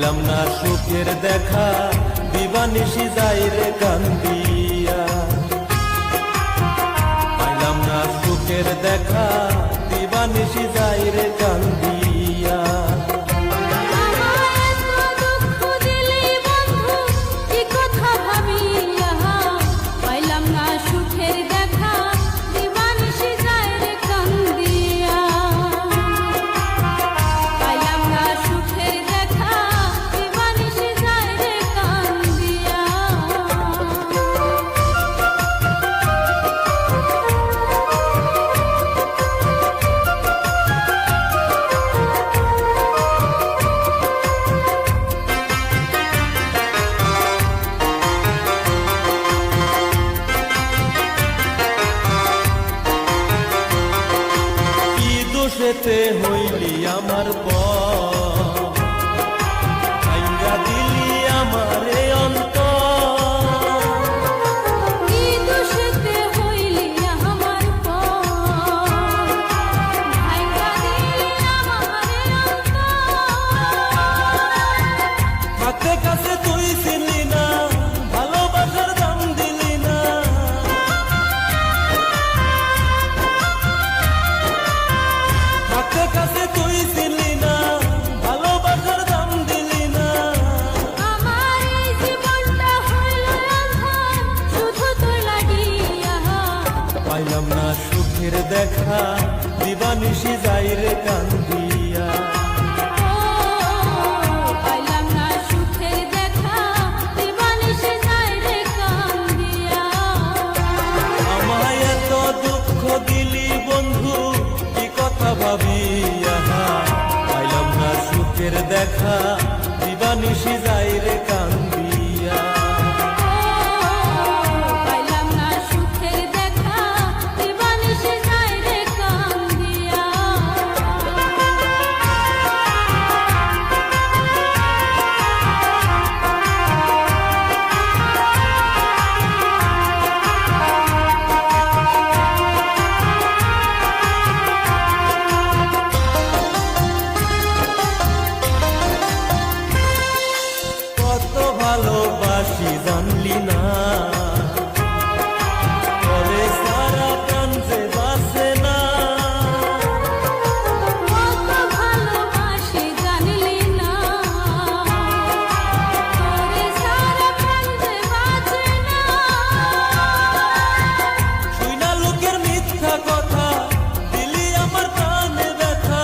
পাইলাম না সুখের দেখা, দিবানিশি যাই রে কান্দিয়া। পাইলাম না সুখের দেখা, দিবানিশি যাই রে কান্দিয়া। দোষেতে হইলি আমার ভাইঙ্গা দিলি আমারে হাতে কাছে তুই ছিলি না, ভালোবাসার দাম দিলি না। হাতে কাছে তুই ছিলি না, ভালোবাসার দাম দিলি না। আমার এই জীবনটা হইল আঁধার, শুধু তোর লাগিয়া। পাইলাম না সুখের দেখা, দিবানিশি যাই রে কান্দিয়া। দিলি বন্ধু কি কথা ভাবিয়া, পাইলাম না সুখের দেখা, দিবানিশি যাই রে কান্দিয়া। পাইলাম না সুখের দেখা, দিবানিশি যাই রে কান্দিয়া। ভালোবাসি জানলি না, পরে সারা প্রাণ যে বাসে না। কত ভালোবাসি জানলি না, তোরে সারা প্রাণ যে বাঁচে না। শুই না লোকের মিথ্যা কথা, দিলি আমার প্রাণে ব্যথা।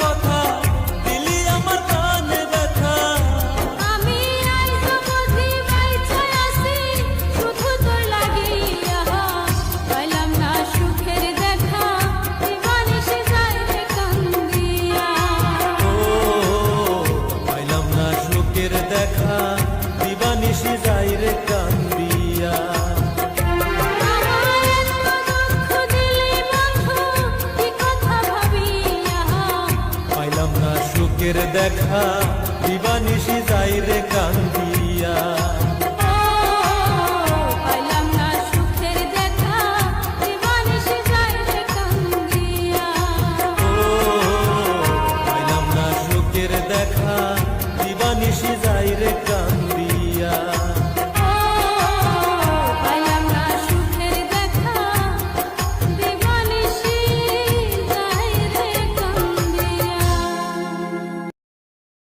কথা দিলি আমার কানে ব্যথা। আমি আইজ বুঝি বাইচা আছি, শুধু তোর লাগিয়া। পাইলাম না সুখের দেখা, দিবানিশি যাই রে কান্দিয়া। পাইলাম না সুখের দেখা, দিবানিশি যাই রে কান্দিয়া। পাইলাম না সুখের দেখা, দিবানিশি যাই রে কান্দিয়া।